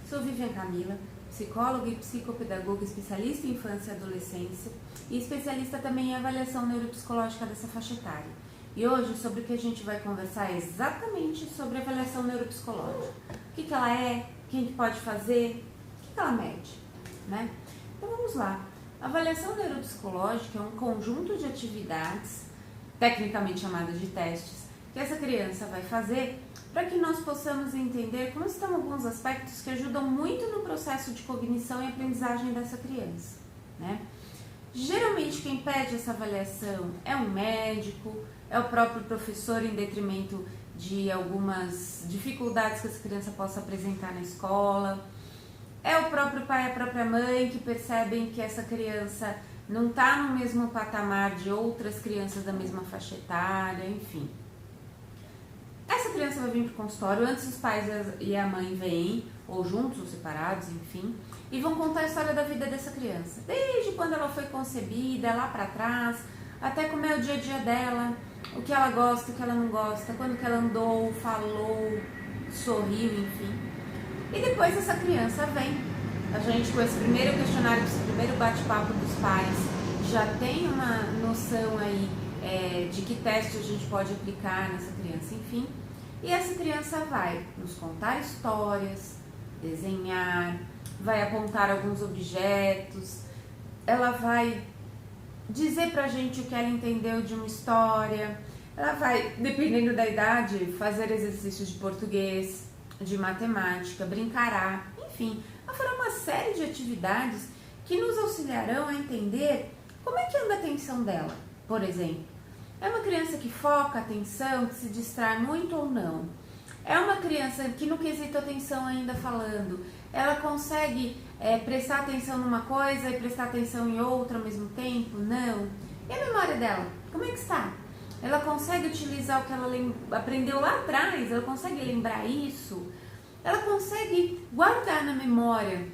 Sou Vivian Camila, psicóloga e psicopedagoga, especialista em infância e adolescência e especialista também em avaliação neuropsicológica dessa faixa etária. E hoje, sobre o que a gente vai conversar é exatamente sobre avaliação neuropsicológica. O que ela é, quem que pode fazer, o que ela mede, né? Então vamos lá. A avaliação neuropsicológica é um conjunto de atividades, tecnicamente chamadas de testes, que essa criança vai fazer para que nós possamos entender como estão alguns aspectos que ajudam muito no processo de cognição e aprendizagem dessa criança, né? Geralmente quem pede essa avaliação é um médico, é o próprio professor, em detrimento de algumas dificuldades que essa criança possa apresentar na escola, é o próprio pai e a própria mãe que percebem que essa criança não está no mesmo patamar de outras crianças da mesma faixa etária, enfim. Essa criança vai vir para o consultório, antes os pais e a mãe vêm, ou juntos ou separados, enfim, e vão contar a história da vida dessa criança. Desde quando ela foi concebida, lá para trás, até como é o dia a dia dela, o que ela gosta, o que ela não gosta, quando que ela andou, falou, sorriu, enfim. E depois essa criança vem. A gente, com esse primeiro questionário, esse primeiro bate-papo dos pais, já tem uma noção aí de que teste a gente pode aplicar nessa criança, enfim. E essa criança vai nos contar histórias, desenhar, vai apontar alguns objetos, ela vai dizer pra gente o que ela entendeu de uma história, ela vai, dependendo da idade, fazer exercícios de português, de matemática, brincará, enfim, fará uma série de atividades que nos auxiliarão a entender como é que anda a atenção dela, por exemplo. É uma criança que foca a atenção, que se distrai muito ou não? É uma criança que no quesito atenção ainda falando, ela consegue prestar atenção numa coisa e prestar atenção em outra ao mesmo tempo? Não. E a memória dela? Como é que está? Ela consegue utilizar o que ela aprendeu lá atrás? Ela consegue lembrar isso? Ela consegue guardar na memória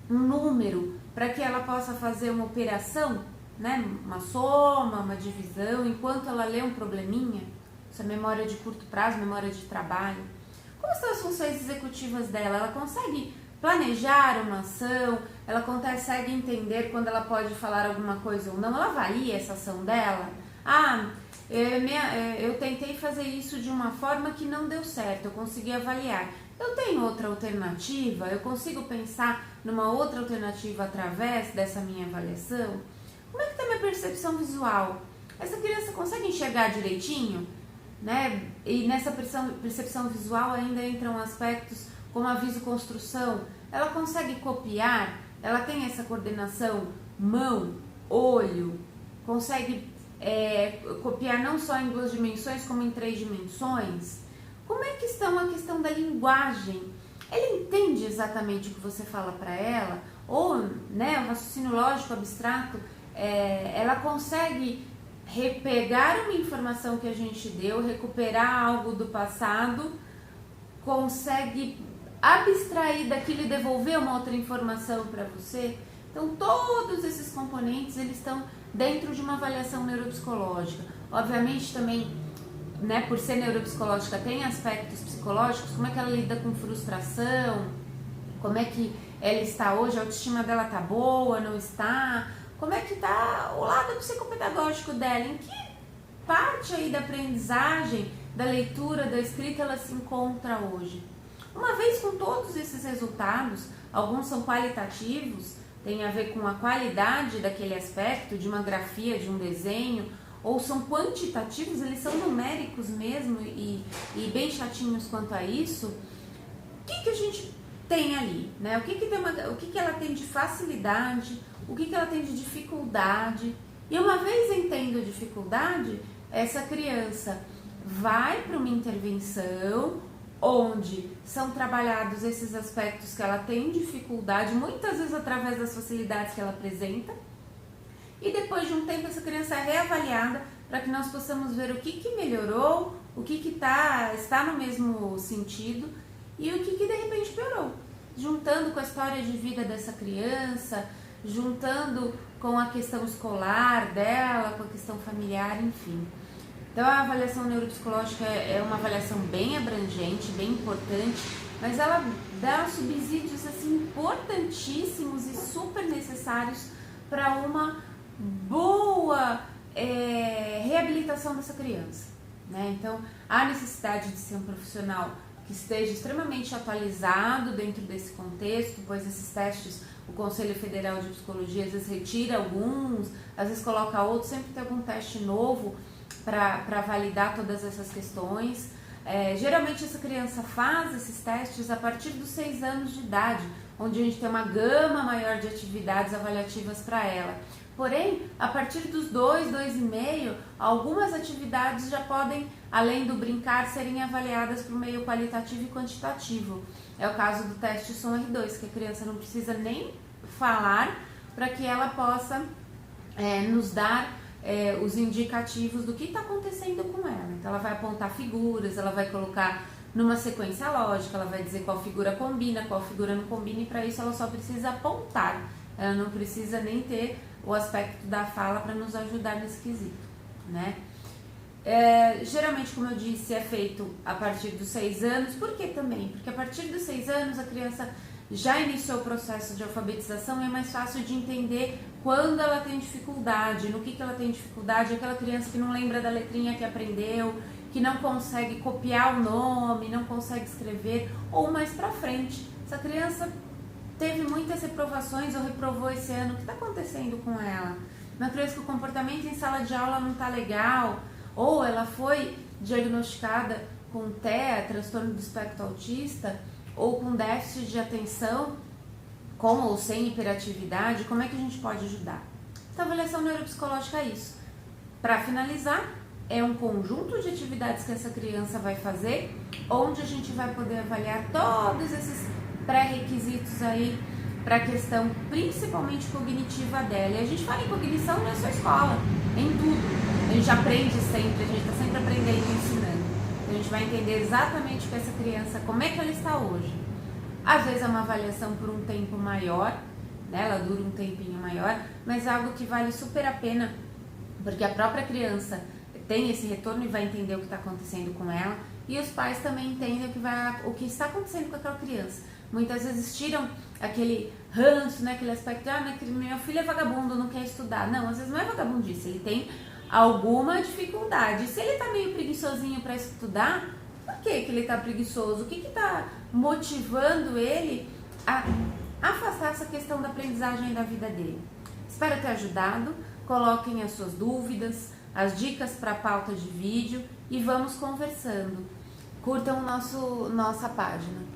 um número para que ela possa fazer uma operação, né? Uma soma, uma divisão, enquanto ela lê um probleminha? Isso é memória de curto prazo, memória de trabalho. Como estão as funções executivas dela? Ela consegue planejar uma ação? Ela consegue entender quando ela pode falar alguma coisa ou não? Ela avalia essa ação dela? Eu tentei fazer isso de uma forma que não deu certo, eu consegui avaliar. Eu tenho outra alternativa? Eu consigo pensar numa outra alternativa através dessa minha avaliação? Como é que está a minha percepção visual? Essa criança consegue enxergar direitinho? Né? E nessa percepção visual ainda entram aspectos como a visoconstrução. Ela consegue copiar? Ela tem essa coordenação mão, olho? Consegue copiar não só em 2 dimensões, como em 3 dimensões? Como é que está a questão da linguagem? Ela entende exatamente o que você fala para ela? Ou, né, o raciocínio lógico abstrato, ela consegue pegar uma informação que a gente deu, recuperar algo do passado, consegue abstrair daquilo e devolver uma outra informação para você? Então, todos esses componentes, eles estão dentro de uma avaliação neuropsicológica. Obviamente, também, né, por ser neuropsicológica, tem aspectos psicológicos, como é que ela lida com frustração, como é que ela está hoje, a autoestima dela está boa, não está, como é que está o lado psicopedagógico dela, em que parte aí da aprendizagem, da leitura, da escrita ela se encontra hoje. Uma vez com todos esses resultados, alguns são qualitativos, tem a ver com a qualidade daquele aspecto, de uma grafia, de um desenho, ou são quantitativos, eles são numéricos mesmo e bem chatinhos quanto a isso. O que a gente tem ali, né? O que ela tem de facilidade, o que ela tem de dificuldade. E uma vez entendo a dificuldade, essa criança vai para uma intervenção onde são trabalhados esses aspectos que ela tem dificuldade, muitas vezes através das facilidades que ela apresenta. E depois de um tempo essa criança é reavaliada para que nós possamos ver o que melhorou, o que está no mesmo sentido e o que de repente piorou. Juntando com a história de vida dessa criança, juntando com a questão escolar dela, com a questão familiar, enfim. Então a avaliação neuropsicológica é uma avaliação bem abrangente, bem importante, mas ela dá subsídios assim importantíssimos e super necessários para uma boa reabilitação dessa criança, né? Então, há necessidade de ser um profissional que esteja extremamente atualizado dentro desse contexto, pois esses testes, o Conselho Federal de Psicologia às vezes retira alguns, às vezes coloca outros, sempre tem algum teste novo para validar todas essas questões. Geralmente essa criança faz esses testes a partir dos 6 anos de idade, onde a gente tem uma gama maior de atividades avaliativas para ela. Porém, a partir dos 2, 2,5, algumas atividades já podem, além do brincar, serem avaliadas por meio qualitativo e quantitativo. É o caso do teste Som R2, que a criança não precisa nem falar para que ela possa nos dar os indicativos do que está acontecendo com ela. Então, ela vai apontar figuras, ela vai colocar numa sequência lógica, ela vai dizer qual figura combina, qual figura não combina, e para isso ela só precisa apontar. Ela não precisa nem ter o aspecto da fala para nos ajudar nesse quesito, né? Geralmente, como eu disse, é feito a partir dos 6 anos. Por que também? Porque a partir dos 6 anos a criança já iniciou o processo de alfabetização e é mais fácil de entender quando ela tem dificuldade, no que ela tem dificuldade. Aquela criança que não lembra da letrinha que aprendeu, que não consegue copiar o nome, não consegue escrever, ou mais pra frente, essa criança teve muitas reprovações ou reprovou esse ano, o que está acontecendo com ela? Uma criança que o comportamento em sala de aula não está legal, ou ela foi diagnosticada com TEA, transtorno do espectro autista, ou com déficit de atenção, com ou sem hiperatividade. Como é que a gente pode ajudar? Essa avaliação neuropsicológica é isso. Para finalizar, é um conjunto de atividades que essa criança vai fazer, onde a gente vai poder avaliar todos esses pré-requisitos aí para a questão principalmente cognitiva dela. E a gente fala em cognição não é só escola, em tudo. A gente aprende sempre, a gente está sempre aprendendo e ensinando. A gente vai entender exatamente com essa criança como é que ela está hoje. Às vezes é uma avaliação por um tempo maior, né? Ela dura um tempinho maior, mas é algo que vale super a pena, porque a própria criança tem esse retorno e vai entender o que está acontecendo com ela, e os pais também entendem o que está acontecendo com aquela criança. Muitas vezes tiram aquele ranço, né? Aquele aspecto de meu filho é vagabundo, não quer estudar. Não, às vezes não é vagabundice, ele tem alguma dificuldade. Se ele tá meio preguiçosinho para estudar, por que ele tá preguiçoso? O que tá motivando ele a afastar essa questão da aprendizagem da vida dele? Espero ter ajudado. Coloquem as suas dúvidas, as dicas para a pauta de vídeo e vamos conversando. Curtam nossa página.